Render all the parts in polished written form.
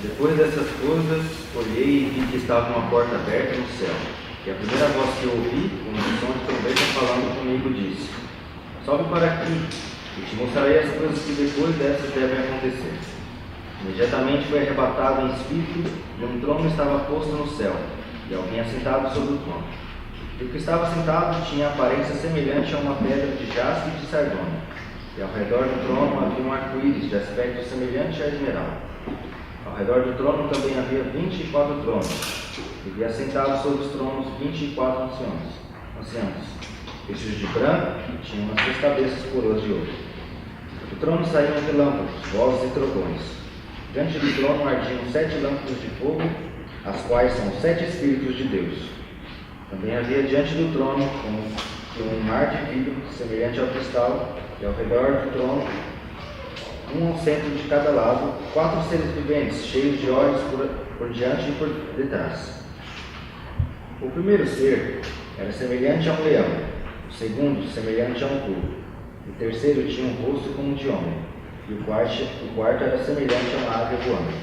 Depois dessas coisas, olhei e vi que estava uma porta aberta no céu. E a primeira voz que eu ouvi, como um som de trombeta falando comigo, disse: Sobe para aqui, e te mostrarei as coisas que depois dessas devem acontecer. Imediatamente foi arrebatado em espírito, e um trono estava posto no céu, e alguém assentado sobre o trono. E o que estava sentado tinha aparência semelhante a uma pedra de jaspe e de sardônia, e ao redor do trono havia um arco-íris de aspecto semelhante a esmeralda. Ao redor do trono também havia 24 tronos, e vi assentados sobre os tronos 24 anciãos, vestidos de branco, e tinham nas suas cabeças coroas de ouro. Do trono saíam relâmpagos, vozes e trovões. Diante do trono ardiam 7 lâmpadas de fogo, as quais são os 7 Espíritos de Deus. Também havia diante do trono um mar de vidro, semelhante ao cristal, e ao redor do trono, um ao centro de cada lado, 4 seres viventes, cheios de olhos por diante e por detrás. O primeiro ser era semelhante a um leão, o segundo semelhante a um touro, o terceiro tinha um rosto como de homem, e o quarto era semelhante a uma ave voando.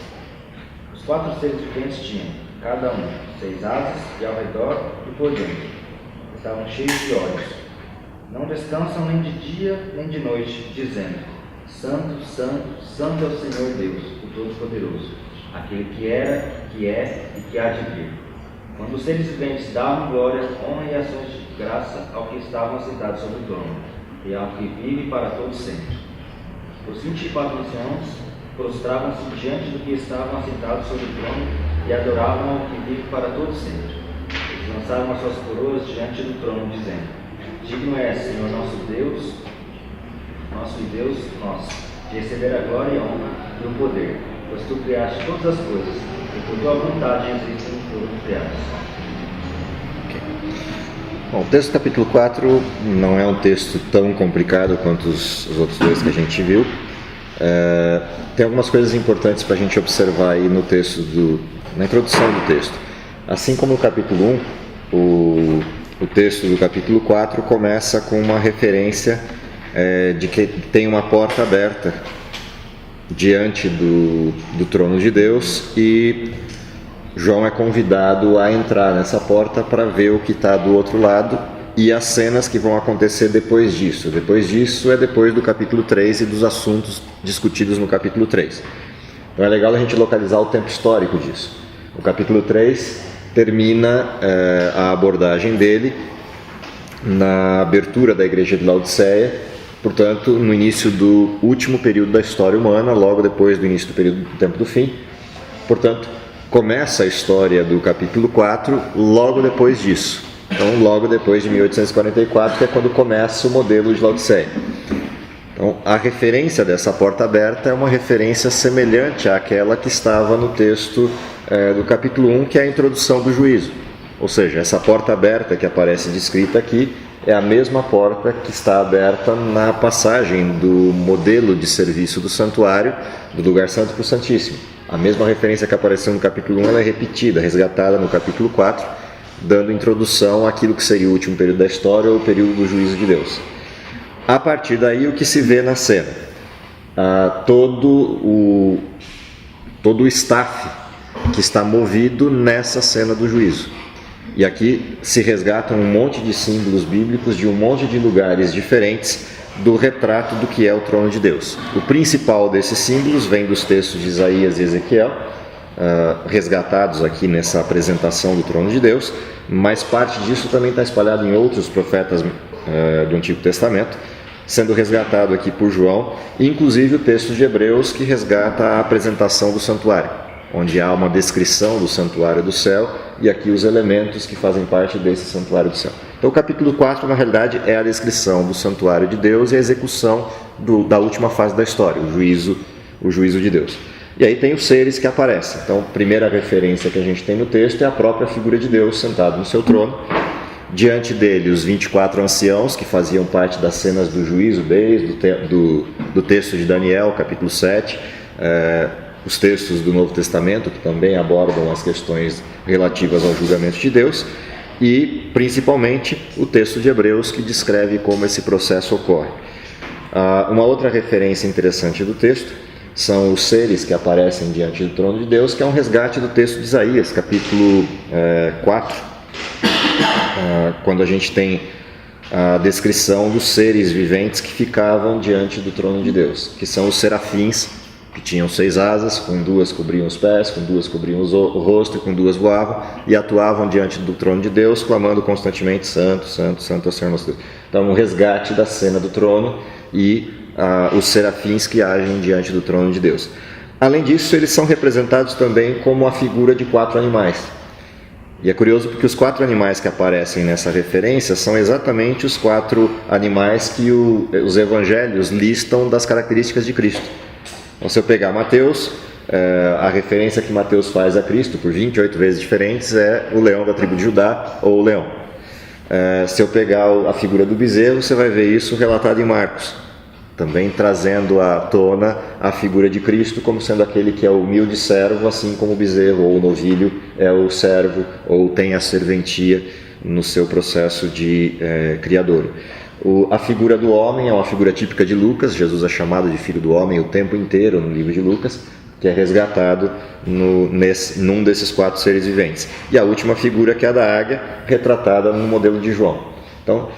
Os 4 seres viventes tinham, cada um, 6 asas, e ao redor e por dentro estavam cheios de olhos. Não descansam nem de dia nem de noite, dizendo: Santo, Santo, Santo é o Senhor Deus, o Todo-Poderoso, aquele que era, que é e que há de vir. Quando os seres viventes davam glória, honra e ações de graça ao que estavam assentados sobre o trono, e ao que vive para todo sempre. Os 24 anciãos prostravam-se diante do que estavam assentados sobre o trono e adoravam ao que vive para todo sempre. Eles lançaram as suas coroas diante do trono, dizendo: Digno é, Senhor nosso Deus, nosso Deus, nosso, de receber a glória e a honra e o poder, pois tu criaste todas as coisas, e por tua vontade existem e foram criadas. Bom, o texto do capítulo 4 não é um texto tão complicado quanto os outros dois que a gente viu. Tem algumas coisas importantes para a gente observar aí no texto, na introdução do texto. Assim como no capítulo 1, o texto do capítulo 4 começa com uma referência de que tem uma porta aberta diante do trono de Deus, e João é convidado a entrar nessa porta para ver o que está do outro lado e as cenas que vão acontecer depois disso. Depois disso é depois do capítulo 3 e dos assuntos discutidos no capítulo 3. Então é legal a gente localizar o tempo histórico disso. O capítulo 3 termina a abordagem dele na abertura da igreja de Laodiceia, portanto no início do último período da história humana, logo depois do início do período do tempo do fim. Portanto, começa a história do capítulo 4 logo depois disso. Então, logo depois de 1844, que é quando começa o modelo de Laodiceia. Então, a referência dessa porta aberta é uma referência semelhante àquela que estava no texto do capítulo 1, que é a introdução do juízo. Ou seja, essa porta aberta que aparece descrita aqui é a mesma porta que está aberta na passagem do modelo de serviço do santuário, do lugar santo para o Santíssimo. A mesma referência que apareceu no capítulo 1, ela é repetida, resgatada no capítulo 4, dando introdução àquilo que seria o último período da história, ou o período do juízo de Deus. A partir daí, o que se vê na cena? Todo o staff que está movido nessa cena do juízo. E aqui se resgatam um monte de símbolos bíblicos de um monte de lugares diferentes do retrato do que é o trono de Deus. O principal desses símbolos vem dos textos de Isaías e Ezequiel, resgatados aqui nessa apresentação do trono de Deus, mas parte disso também está espalhado em outros profetas do Antigo Testamento, sendo resgatado aqui por João, inclusive o texto de Hebreus, que resgata a apresentação do santuário, onde há uma descrição do santuário do céu e aqui os elementos que fazem parte desse santuário do céu. Então o capítulo 4, na realidade, é a descrição do santuário de Deus e a execução da última fase da história, o juízo de Deus. E aí tem os seres que aparecem. Então a primeira referência que a gente tem no texto é a própria figura de Deus sentado no seu trono. Diante dele os 24 anciãos que faziam parte das cenas do juízo desde do texto de Daniel, capítulo 7, os textos do Novo Testamento que também abordam as questões relativas ao julgamento de Deus, e principalmente o texto de Hebreus que descreve como esse processo ocorre. Uma outra referência interessante do texto são os seres que aparecem diante do trono de Deus, que é um resgate do texto de Isaías, capítulo 4, quando a gente tem a descrição dos seres viventes que ficavam diante do trono de Deus, que são os serafins, que tinham 6 asas, com 2 cobriam os pés, com 2 cobriam o rosto e com 2 voavam, e atuavam diante do trono de Deus, clamando constantemente: Santo, Santo, Santo é o Senhor nosso Deus. Então, um resgate da cena do trono e os serafins que agem diante do trono de Deus. Além disso, eles são representados também como a figura de 4 animais. E é curioso porque os 4 animais que aparecem nessa referência são exatamente os 4 animais que os evangelhos listam das características de Cristo. Então, se eu pegar Mateus, a referência que Mateus faz a Cristo, por 28 vezes diferentes, é o leão da tribo de Judá ou o leão. Se eu pegar a figura do bezerro, você vai ver isso relatado em Marcos, também trazendo à tona a figura de Cristo como sendo aquele que é o humilde servo, assim como o bezerro ou o novilho é o servo ou tem a serventia no seu processo de criadouro. A figura do homem é uma figura típica de Lucas. Jesus é chamado de filho do homem o tempo inteiro no livro de Lucas, que é resgatado num desses 4 seres viventes. E a última figura, que é a da águia, retratada no modelo de João. Então,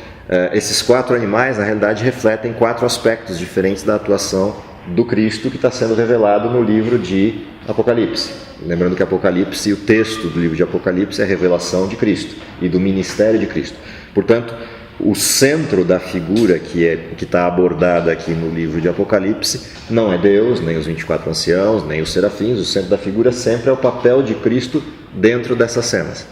esses 4 animais, na realidade, refletem 4 aspectos diferentes da atuação do Cristo que está sendo revelado no livro de Apocalipse. Lembrando que Apocalipse, o texto do livro de Apocalipse, é a revelação de Cristo e do ministério de Cristo. Portanto, o centro da figura que está abordada aqui no livro de Apocalipse não é Deus, nem os 24 anciãos, nem os serafins. O centro da figura sempre é o papel de Cristo dentro dessas cenas.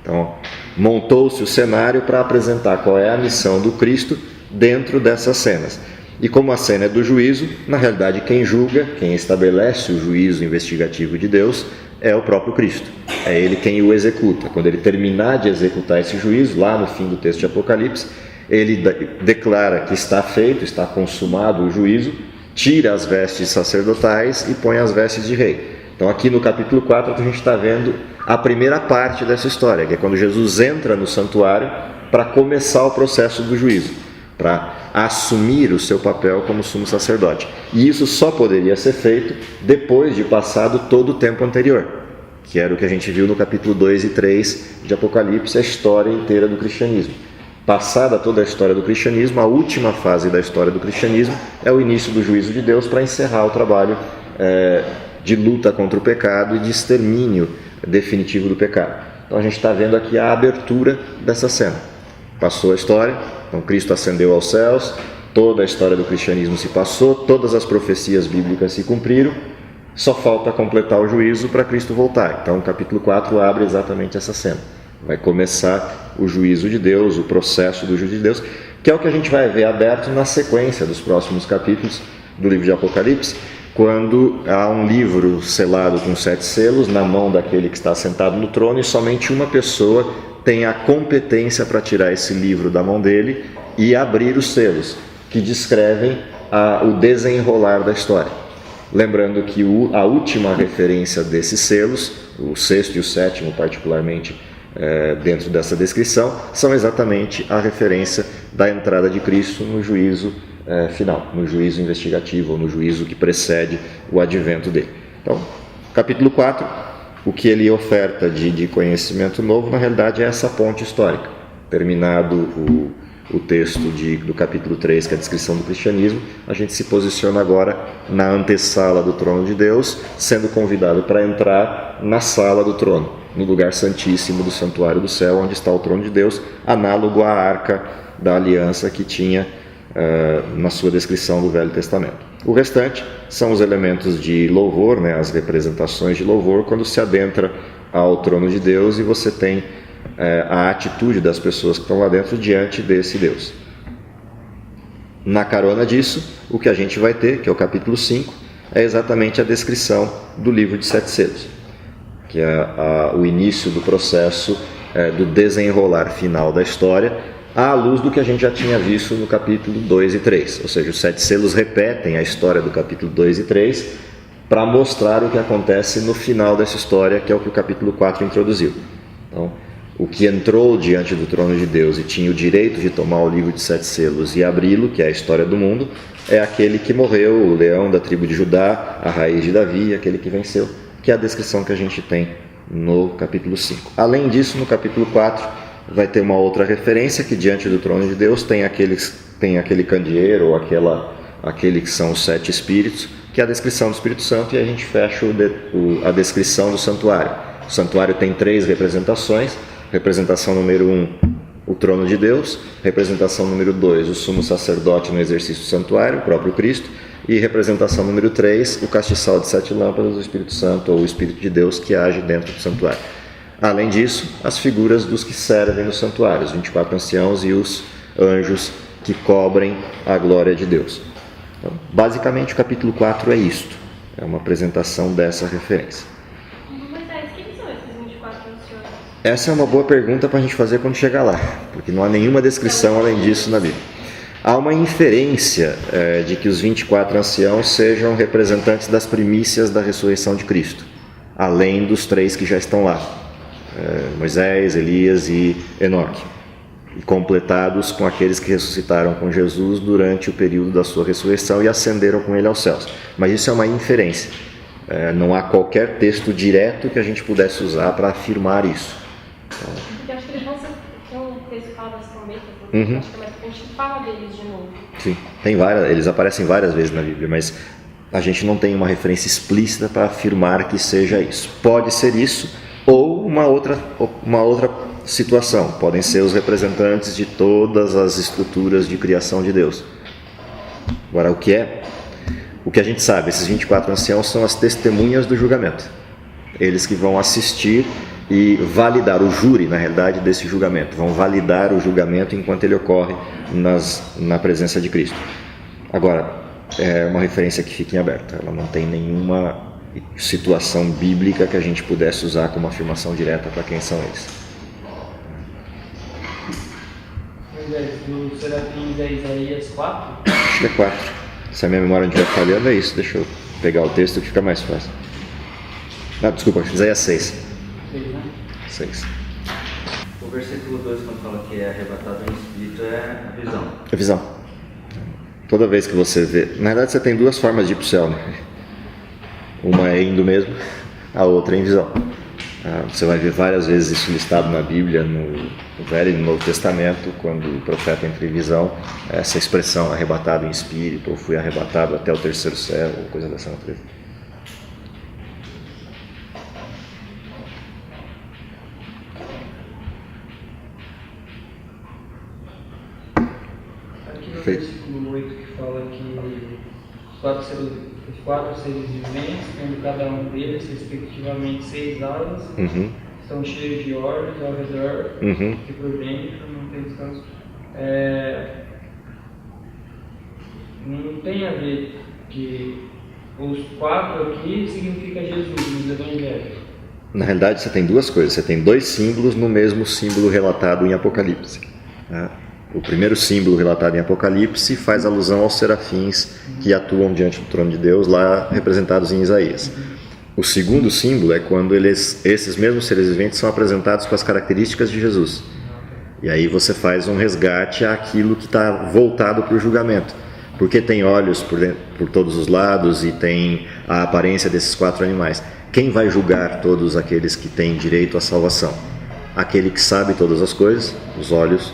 Então, montou-se o cenário para apresentar qual é a missão do Cristo dentro dessas cenas. E como a cena é do juízo, na realidade quem julga, quem estabelece o juízo investigativo de Deus é o próprio Cristo. É Ele quem o executa. Quando Ele terminar de executar esse juízo, lá no fim do texto de Apocalipse, Ele declara que está feito, está consumado o juízo, tira as vestes sacerdotais e põe as vestes de rei. Então aqui no capítulo 4 a gente está vendo a primeira parte dessa história, que é quando Jesus entra no santuário para começar o processo do juízo, para assumir o seu papel como sumo sacerdote. E isso só poderia ser feito depois de passado todo o tempo anterior, que era o que a gente viu no capítulo 2 e 3 de Apocalipse, a história inteira do cristianismo. Passada toda a história do cristianismo, a última fase da história do cristianismo é o início do juízo de Deus para encerrar o trabalho de luta contra o pecado e de extermínio definitivo do pecado. Então a gente está vendo aqui a abertura dessa cena. Passou a história, então Cristo ascendeu aos céus, toda a história do cristianismo se passou, todas as profecias bíblicas se cumpriram, só falta completar o juízo para Cristo voltar. Então o capítulo 4 abre exatamente essa cena. Vai começar o juízo de Deus, o processo do juízo de Deus, que é o que a gente vai ver aberto na sequência dos próximos capítulos do livro de Apocalipse, quando há um livro selado com 7 selos na mão daquele que está sentado no trono e somente uma pessoa tem a competência para tirar esse livro da mão dele e abrir os selos, que descrevem o desenrolar da história. Lembrando que a última referência desses selos, o 6º e o 7º particularmente, dentro dessa descrição, são exatamente a referência da entrada de Cristo no juízo final, no juízo investigativo, ou no juízo que precede o advento dele. Então, capítulo 4, o que ele oferta de conhecimento novo, na realidade, é essa ponte histórica. Terminado o texto do capítulo 3, que é a descrição do cristianismo, a gente se posiciona agora na antessala do trono de Deus, sendo convidado para entrar na sala do trono, no lugar santíssimo do santuário do céu, onde está o trono de Deus, análogo à arca da aliança que tinha na sua descrição do Velho Testamento. O restante são os elementos de louvor, as representações de louvor, quando se adentra ao trono de Deus e você tem a atitude das pessoas que estão lá dentro diante desse Deus. Na carona disso, o que a gente vai ter, que é o capítulo 5, é exatamente a descrição do livro de 7 selos, que é o início do processo do desenrolar final da história, à luz do que a gente já tinha visto no capítulo 2 e 3. Ou seja, os 7 selos repetem a história do capítulo 2 e 3 para mostrar o que acontece no final dessa história, que é o que o capítulo 4 introduziu. Então, o que entrou diante do trono de Deus e tinha o direito de tomar o livro de 7 selos e abri-lo, que é a história do mundo, é aquele que morreu, o leão da tribo de Judá, a raiz de Davi, aquele que venceu, que é a descrição que a gente tem no capítulo 5. Além disso, no capítulo 4, vai ter uma outra referência que diante do trono de Deus tem aquele candeeiro ou aquele que são os 7 espíritos, que é a descrição do Espírito Santo, e a gente fecha a descrição do santuário. O santuário tem 3 representações. Representação número 1, o trono de Deus. Representação número 2, o sumo sacerdote no exercício do santuário, o próprio Cristo. E representação número 3, o castiçal de 7 lâmpadas, o Espírito Santo ou o Espírito de Deus que age dentro do santuário. Além disso, as figuras dos que servem no santuário, os 24 anciãos e os anjos que cobrem a glória de Deus. Então, basicamente, o capítulo 4 é isto. É uma apresentação dessa referência. Quem são esses 24 anciãos? Essa é uma boa pergunta para a gente fazer quando chegar lá, porque não há nenhuma descrição além disso na Bíblia. Há uma inferência de que os 24 anciãos sejam representantes das primícias da ressurreição de Cristo, além dos 3 que já estão lá, Moisés, Elias e Enoque, e completados com aqueles que ressuscitaram com Jesus durante o período da sua ressurreição e ascenderam com ele aos céus. Mas isso é uma inferência. Não há qualquer texto direto que a gente pudesse usar para afirmar isso. Porque acho que eles vão ser... Tem um texto que fala das trombetas, Uhum. acho que a gente fala deles de novo. Sim, eles aparecem várias vezes na Bíblia, mas a gente não tem uma referência explícita para afirmar que seja isso. Pode ser isso ou uma outra situação. Podem ser os representantes de todas as estruturas de criação de Deus. Agora, o que a gente sabe, esses 24 anciãos são as testemunhas do julgamento. Eles que vão assistir e validar, o júri, na realidade, desse julgamento. Vão validar o julgamento enquanto ele ocorre na presença de Cristo. Agora, é uma referência que fica em aberto. Ela não tem nenhuma situação bíblica que a gente pudesse usar como afirmação direta para quem são eles. Moisés, do Serafins é Isaías 4? Acho que é 4. Se a minha memória não estiver falhando, é isso. Deixa eu pegar o texto que fica mais fácil. Desculpa, Isaías 6. 6. O versículo 2, quando fala que é arrebatado em espírito, é a visão. A visão. Toda vez que você vê... Na verdade, você tem 2 formas de ir para o céu, né? Uma é indo mesmo, a outra é em visão. Você vai ver várias vezes isso listado na Bíblia, no Velho e no Novo Testamento, quando o profeta entra em visão, essa expressão, arrebatado em espírito, ou fui arrebatado até o 3º céu, ou coisa dessa natureza. Aqui no versículo 8 que fala que os 4 seres viventes, tendo cada um deles, respectivamente 6 alas, estão cheios de olhos ao redor e por dentro não tem descanso. Não tem a ver que os 4 aqui significa Jesus nos evangelhos. Na realidade, você tem 2 coisas. Você tem 2 símbolos no mesmo símbolo relatado em Apocalipse. O primeiro símbolo relatado em Apocalipse faz alusão aos serafins que atuam diante do trono de Deus, lá representados em Isaías. O segundo símbolo é quando esses mesmos seres viventes são apresentados com as características de Jesus. E aí você faz um resgate àquilo que está voltado para o julgamento. Porque tem olhos por todos os lados e tem a aparência desses 4 animais. Quem vai julgar todos aqueles que têm direito à salvação? Aquele que sabe todas as coisas, os olhos.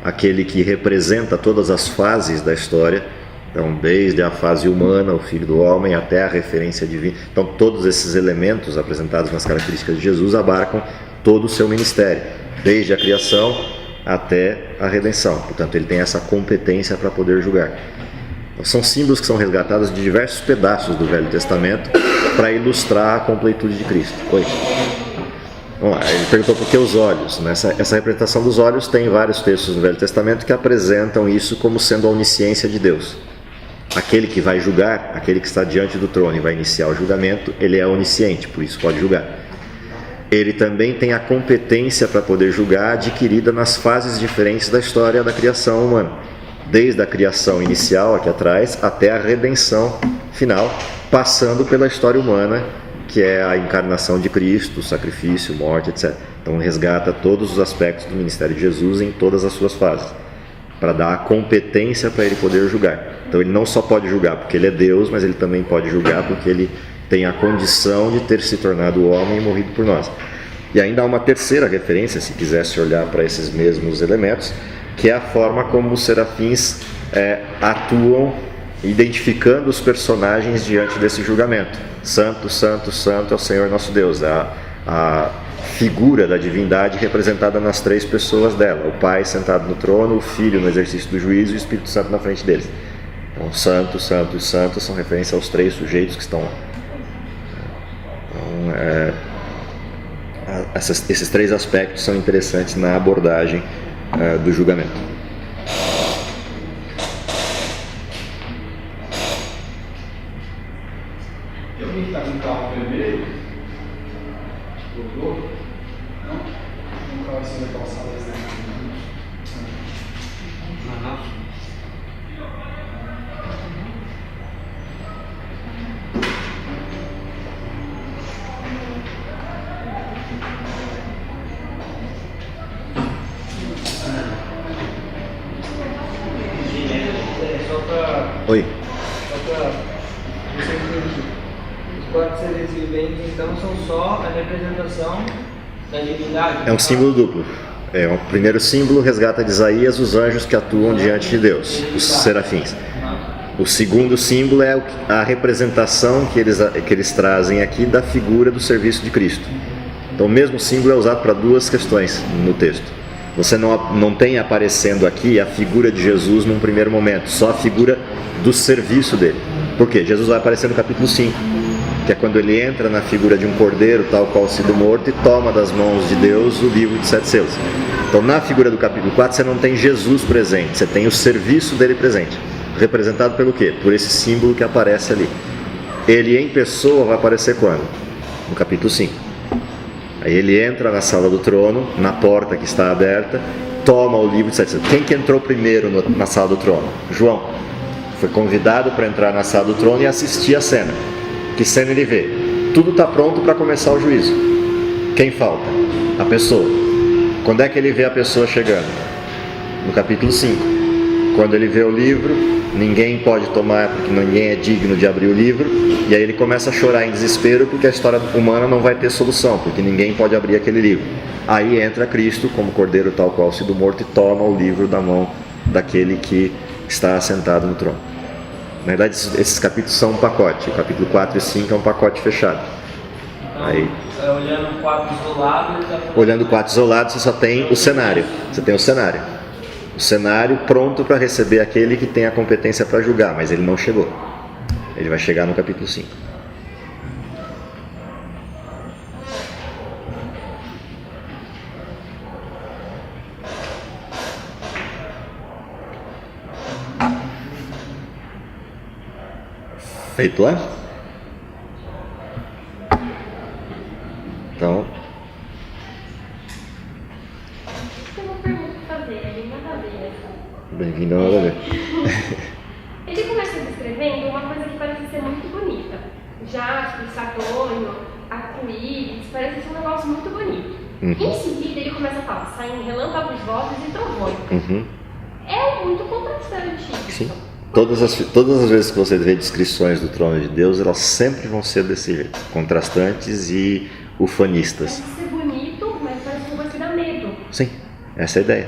Aquele que representa todas as fases da história, então desde a fase humana, o Filho do Homem, até a referência divina. Então todos esses elementos apresentados nas características de Jesus abarcam todo o seu ministério, desde a criação até a redenção. Portanto, ele tem essa competência para poder julgar. Então, são símbolos que são resgatados de diversos pedaços do Velho Testamento para ilustrar a completude de Cristo. Oi. Vamos lá, ele perguntou por que os olhos. Essa representação dos olhos tem vários textos no Velho Testamento que apresentam isso como sendo a onisciência de Deus. Aquele que vai julgar, aquele que está diante do trono e vai iniciar o julgamento, ele é onisciente, por isso pode julgar. Ele também tem a competência para poder julgar adquirida nas fases diferentes da história da criação humana. Desde a criação inicial, aqui atrás, até a redenção final, passando pela história humana, que é a encarnação de Cristo, sacrifício, morte, etc. Então resgata todos os aspectos do ministério de Jesus em todas as suas fases. para dar a competência para ele poder julgar. Então ele não só pode julgar porque ele é Deus, mas ele também pode julgar porque ele tem a condição de ter se tornado homem e morrido por nós. E ainda há uma terceira referência, se quisesse olhar para esses mesmos elementos, que é a forma como os serafins atuam, identificando os personagens diante desse julgamento. Santo, santo, santo é o Senhor nosso Deus. A figura da divindade representada nas três pessoas dela: o Pai sentado no trono, o Filho no exercício do juízo e o Espírito Santo na frente deles. Então, santo, santo e santo são referência aos três sujeitos que estão lá. Então, esses três aspectos são interessantes na abordagem do julgamento. E alguém que está com o carro vermelho? Voltou? Não? Um carro assim da calçada, né? Oi. Só para você entender, os quatro seres viventes então são só a representação da divindade? É um símbolo duplo. O primeiro símbolo resgata de Isaías os anjos que atuam diante de Deus, os serafins. O segundo símbolo é a representação que eles trazem aqui da figura do serviço de Cristo. Então o mesmo símbolo é usado para duas questões no texto. Você não tem aparecendo aqui a figura de Jesus num primeiro momento, só a figura do serviço dele. Por quê? Jesus vai aparecer no capítulo 5, que é quando ele entra na figura de um cordeiro, tal qual sido morto, e toma das mãos de Deus o livro de 7 selos. Então na figura do capítulo 4 você não tem Jesus presente, você tem o serviço dele presente. Representado pelo quê? Por esse símbolo que aparece ali. Ele em pessoa vai aparecer quando? No capítulo 5. Aí ele entra na sala do trono, na porta que está aberta, toma o livro de 7 selos. Quem que entrou primeiro na sala do trono? João. Foi convidado para entrar na sala do trono e assistir a cena. Que cena ele vê? Tudo está pronto para começar o juízo. Quem falta? A pessoa. Quando é que ele vê a pessoa chegando? No capítulo 5. Quando ele vê o livro, ninguém pode tomar porque ninguém é digno de abrir o livro, e aí ele começa a chorar em desespero porque a história humana não vai ter solução, porque ninguém pode abrir aquele livro. Aí entra Cristo como cordeiro tal qual sido morto e toma o livro da mão daquele que está assentado no trono. Na verdade, esses capítulos são um pacote. O capítulo 4 e 5 é um pacote fechado. Então, aí, olhando o quadro isolado... Olhando o quadro isolado, você só tem o cenário. Você tem o cenário. O cenário pronto para receber aquele que tem a competência para julgar, mas ele não chegou. Ele vai chegar no capítulo 5. Feito lá? Então... Tem uma pergunta para fazer, é bem nada a ver. Bem-vindo a nada a ver. Ele começa descrevendo uma coisa que parece ser muito bonita. Jaspe, satônio, arco-íris, parece ser um negócio muito bonito. Em seguida ele começa a falar, saem relâmpagos, vozes e trovões. É muito contrastante isso. Sim. Todas as vezes que você vê descrições do trono de Deus, elas sempre vão ser desse jeito, contrastantes e ufanistas. Parece ser bonito, mas parece que vai te dar medo. Sim, essa é a ideia.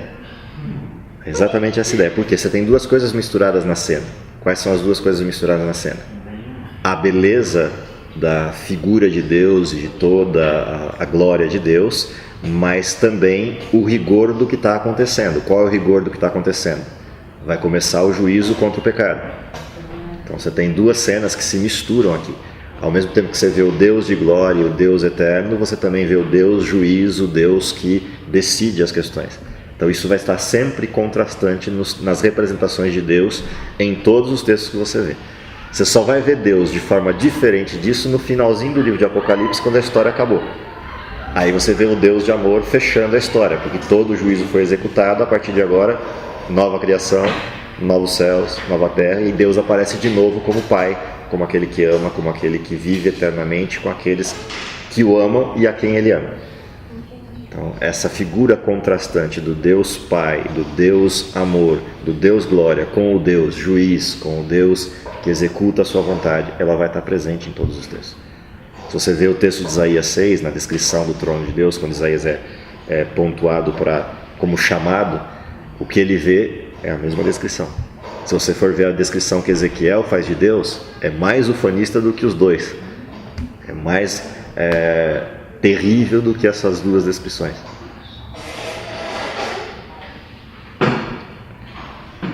É exatamente essa ideia, porque você tem duas coisas misturadas na cena. Quais são as duas coisas misturadas na cena? A beleza da figura de Deus e de toda a glória de Deus, mas também o rigor do que está acontecendo. Qual é o rigor do que está acontecendo? Vai começar o juízo contra o pecado. Então você tem duas cenas que se misturam aqui. Ao mesmo tempo que você vê o Deus de glória, o Deus eterno, você também vê o Deus juízo, o Deus que decide as questões. Então isso vai estar sempre contrastante nas representações de Deus em todos os textos que você vê. Você só vai ver Deus de forma diferente disso no finalzinho do livro de Apocalipse, quando a história acabou. Aí você vê o Deus de amor fechando a história, porque todo o juízo foi executado. A partir de agora, nova criação, novos céus, nova terra, e Deus aparece de novo como Pai, como aquele que ama, como aquele que vive eternamente com aqueles que o amam e a quem Ele ama. Então, essa figura contrastante do Deus Pai, do Deus Amor, do Deus Glória, com o Deus Juiz, com o Deus que executa a sua vontade, ela vai estar presente em todos os textos. Se você vê o texto de Isaías 6, na descrição do trono de Deus, quando Isaías é pontuado como chamado, o que ele vê é a mesma descrição. Se você for ver a descrição que Ezequiel faz de Deus, é mais ufanista do que os dois. É mais terrível do que essas duas descrições.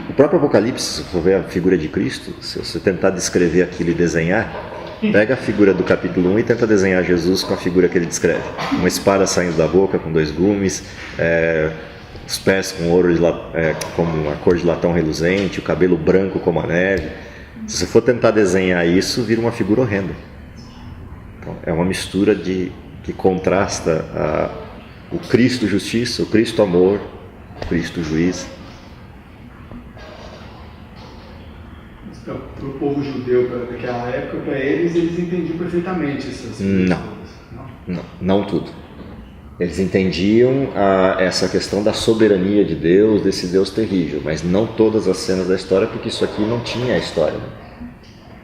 O próprio Apocalipse, se você for ver a figura de Cristo, se você tentar descrever aquilo e desenhar, pega a figura do capítulo 1 e tenta desenhar Jesus com a figura que ele descreve. Uma espada saindo da boca com 2 gumes, os pés com ouro como a cor de latão reluzente, o cabelo branco como a neve. Se você for tentar desenhar isso, vira uma figura horrenda. Então, é uma mistura que contrasta o Cristo justiça, o Cristo amor, o Cristo juiz. Para o povo judeu, naquela época, para eles entendiam perfeitamente essas coisas. Não tudo. Eles entendiam essa questão da soberania de Deus, desse Deus terrível, mas não todas as cenas da história, porque isso aqui não tinha a história.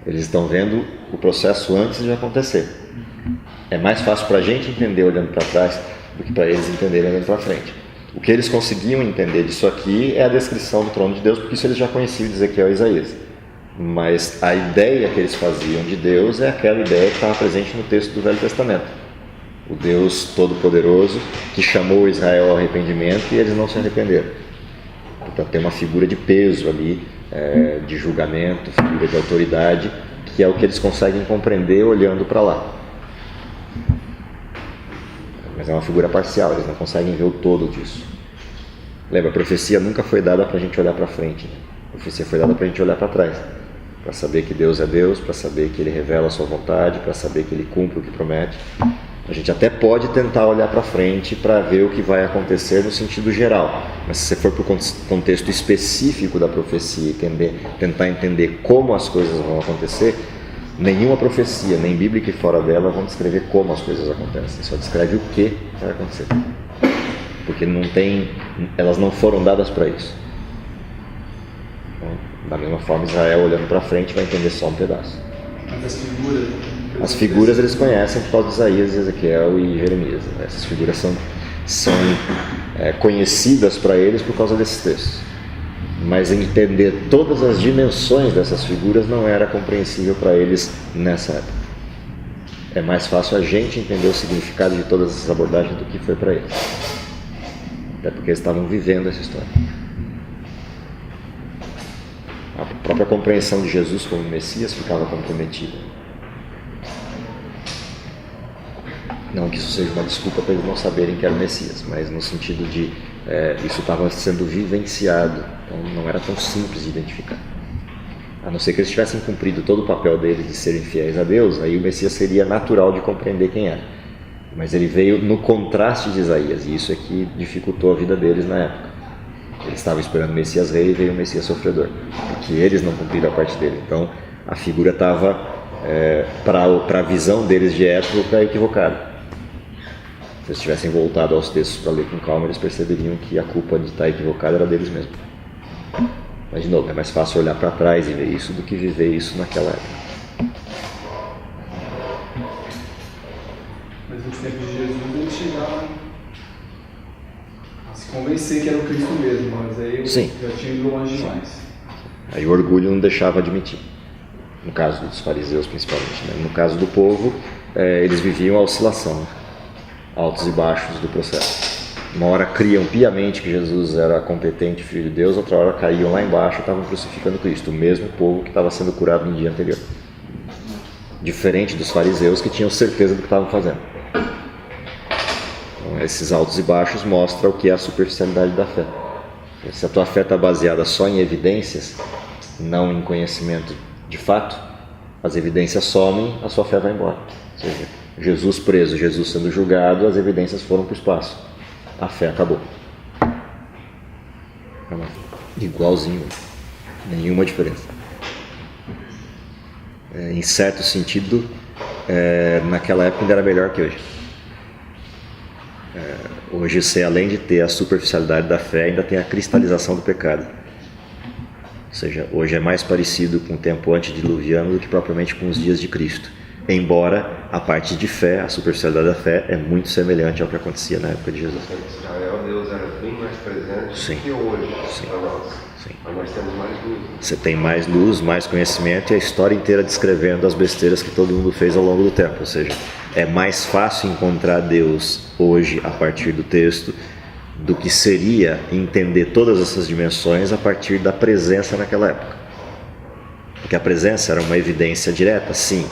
Eles estão vendo o processo antes de acontecer. É mais fácil para a gente entender olhando para trás do que para eles entenderem olhando para frente. O que eles conseguiam entender disso aqui é a descrição do trono de Deus, porque isso eles já conheciam de Ezequiel e Isaías. Mas a ideia que eles faziam de Deus é aquela ideia que estava presente no texto do Velho Testamento. O Deus Todo-Poderoso que chamou Israel ao arrependimento e eles não se arrependeram. Então tem uma figura de peso ali, de julgamento, figura de autoridade, que é o que eles conseguem compreender olhando para lá. Mas é uma figura parcial, eles não conseguem ver o todo disso. Lembra, a profecia nunca foi dada para a gente olhar para frente, né? A profecia foi dada para a gente olhar para trás, para saber que Deus é Deus, para saber que Ele revela a sua vontade, para saber que Ele cumpre o que promete. A gente até pode tentar olhar para frente para ver o que vai acontecer no sentido geral, mas se você for para o contexto específico da profecia e tentar entender como as coisas vão acontecer, nenhuma profecia, nem bíblica e fora dela, vão descrever como as coisas acontecem, só descreve o que vai acontecer, porque elas não foram dadas para isso. Então, da mesma forma, Israel olhando para frente vai entender só um pedaço. As figuras eles conhecem por causa de Isaías, Ezequiel e Jeremias. Essas figuras são conhecidas para eles por causa desses textos. Mas entender todas as dimensões dessas figuras não era compreensível para eles nessa época. É mais fácil a gente entender o significado de todas essas abordagens do que foi para eles. Até porque eles estavam vivendo essa história. A própria compreensão de Jesus como Messias ficava comprometida. Não que isso seja uma desculpa para eles não saberem que era o Messias, mas no sentido de isso estava sendo vivenciado, então não era tão simples de identificar. A não ser que eles tivessem cumprido todo o papel deles de serem fiéis a Deus, aí o Messias seria natural de compreender quem era. Mas ele veio no contraste de Isaías, e isso é que dificultou a vida deles na época. Eles estavam esperando o Messias rei e veio o Messias sofredor, porque eles não cumpriram a parte dele. Então a figura estava, para a visão deles de época, equivocada. Se eles tivessem voltado aos textos para ler com calma, eles perceberiam que a culpa de estar equivocada era deles mesmos. Mas, de novo, é mais fácil olhar para trás e ver isso do que viver isso naquela época. Mas nos tempos de Jesus eles chegaram a se convencer que era o Cristo mesmo, mas aí já tinha ido longe demais. Aí o orgulho não deixava admitir. No caso dos fariseus, principalmente. Né? No caso do povo, eles viviam a oscilação, né? Altos e baixos do processo. Uma hora criam piamente que Jesus era competente, filho de Deus, outra hora caíam lá embaixo e estavam crucificando Cristo, o mesmo povo que estava sendo curado no dia anterior. Diferente dos fariseus que tinham certeza do que estavam fazendo. Então, esses altos e baixos mostram o que é a superficialidade da fé. Se a tua fé está baseada só em evidências, não em conhecimento de fato, as evidências somem, a sua fé vai embora. Ou seja, Jesus preso, Jesus sendo julgado, as evidências foram para o espaço. A fé acabou. Igualzinho, nenhuma diferença. Em certo sentido, naquela época ainda era melhor que hoje. Hoje você, além de ter a superficialidade da fé, ainda tem a cristalização do pecado. Ou seja, hoje é mais parecido com o tempo antediluviano do que propriamente com os dias de Cristo. Embora a parte de fé, a superficialidade da fé, é muito semelhante ao que acontecia na época de Jesus. Em Israel, Deus era bem mais presente Sim. do que hoje Sim. para nós. Sim. Mas nós temos mais luz. Você tem mais luz, mais conhecimento e a história inteira descrevendo as besteiras que todo mundo fez ao longo do tempo. Ou seja, é mais fácil encontrar Deus hoje a partir do texto do que seria entender todas essas dimensões a partir da presença naquela época. Porque a presença era uma evidência direta, sim,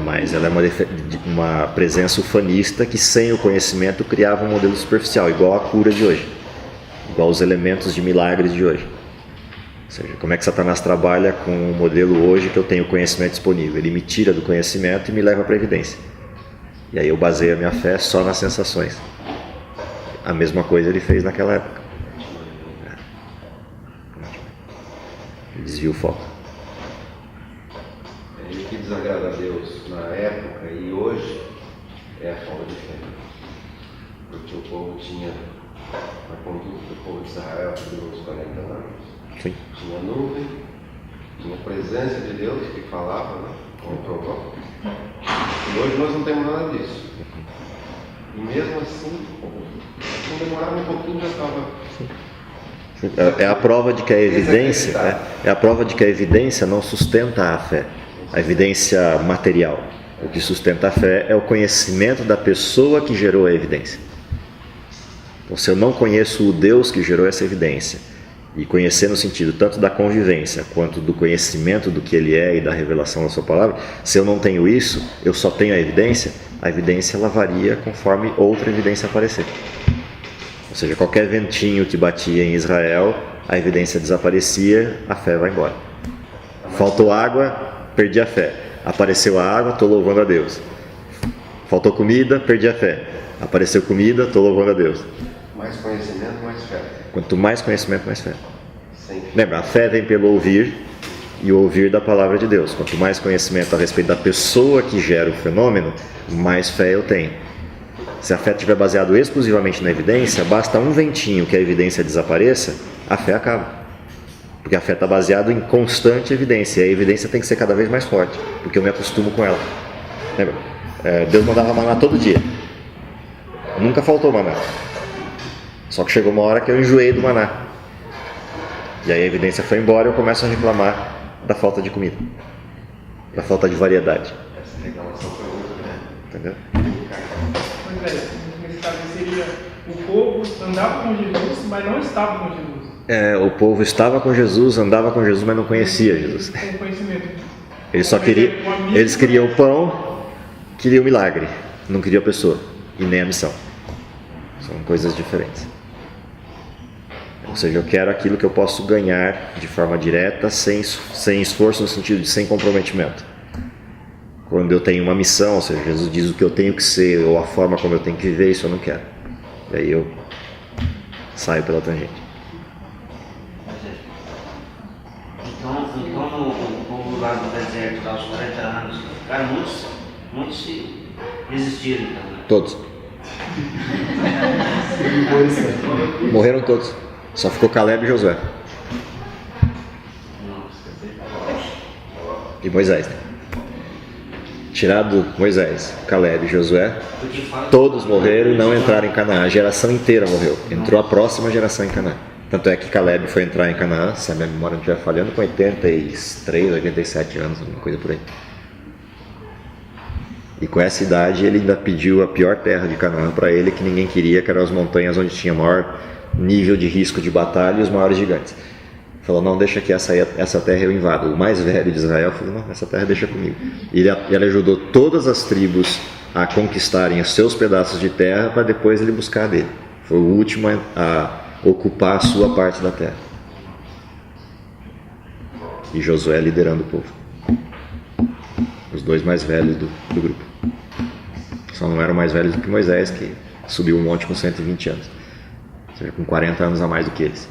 mas ela é uma presença ufanista que sem o conhecimento criava um modelo superficial, igual a cura de hoje, igual os elementos de milagres de hoje. Ou seja, como é que Satanás trabalha com o modelo hoje que eu tenho conhecimento disponível? Ele me tira do conhecimento e me leva para a evidência. E aí eu baseio a minha fé só nas sensações. A mesma coisa ele fez naquela época. Ele desvia o foco. E o que desagrada a Deus na época e hoje é a falta de fé. Porque o povo tinha a conduta do povo de Israel durante os 40 anos. Sim. Tinha nuvem, tinha a presença de Deus que falava, né, com o trovão. E hoje nós não temos nada disso. E mesmo assim, não demorava um pouquinho, já estava. É a prova de que a evidência, é a prova de que a evidência não sustenta a fé, a evidência material. O que sustenta a fé é o conhecimento da pessoa que gerou a evidência. Então, se eu não conheço o Deus que gerou essa evidência, e conhecer no sentido tanto da convivência quanto do conhecimento do que ele é e da revelação da sua palavra, se eu não tenho isso, eu só tenho a evidência ela varia conforme outra evidência aparecer. Ou seja, qualquer ventinho que batia em Israel, a evidência desaparecia, a fé vai embora. Faltou água, perdi a fé. Apareceu a água, estou louvando a Deus. Faltou comida, perdi a fé. Apareceu comida, estou louvando a Deus. Mais conhecimento, mais fé. Quanto mais conhecimento, mais fé. Sem fé. Lembra, a fé vem pelo ouvir e o ouvir da palavra de Deus. Quanto mais conhecimento a respeito da pessoa que gera o fenômeno, mais fé eu tenho. Se a fé estiver baseada exclusivamente na evidência, basta um ventinho que a evidência desapareça, a fé acaba. Porque a fé está baseada em constante evidência. E a evidência tem que ser cada vez mais forte, porque eu me acostumo com ela. Lembra? Deus mandava maná todo dia. Nunca faltou maná. Só que chegou uma hora que eu enjoei do maná. E aí a evidência foi embora e eu começo a reclamar da falta de comida. Da falta de variedade. Essa reclamação foi muito grande. Entendeu? Pois é, nesse caso seria o povo andava com Jesus, mas não estava com Jesus. O povo estava com Jesus, andava com Jesus, mas não conhecia Jesus. Com conhecimento. Eles queriam o pão, queriam o milagre, não queriam a pessoa e nem a missão. São coisas diferentes. Ou seja, eu quero aquilo que eu posso ganhar de forma direta, sem esforço, no sentido de sem comprometimento. Quando eu tenho uma missão, ou seja, Jesus diz o que eu tenho que ser ou a forma como eu tenho que viver, isso eu não quero. E aí eu saio pela tangente. Então o povo lá do deserto, lá aos 40 anos, ficaram muitos se resistiram. Então, né? Todos. Morreram todos. Só ficou Caleb e Josué. E Moisés, né? Tirado Moisés, Caleb e Josué, todos morreram e não entraram em Canaã. A geração inteira morreu. Entrou a próxima geração em Canaã. Tanto é que Caleb foi entrar em Canaã, se a minha memória não estiver falhando, com 83, 87 anos, alguma coisa por aí. E com essa idade ele ainda pediu a pior terra de Canaã para ele, que ninguém queria, que eram as montanhas onde tinha maior nível de risco de batalha e os maiores gigantes. Falou, não, deixa que essa terra eu invado. O mais velho de Israel falou, não, essa terra deixa comigo. E ele ajudou todas as tribos a conquistarem os seus pedaços de terra para depois ele buscar a dele. Foi o último a ocupar a sua parte da terra. E Josué liderando o povo. Os dois mais velhos do grupo. Só não eram mais velhos do que Moisés, que subiu um monte com 120 anos. Ou seja, com 40 anos a mais do que eles.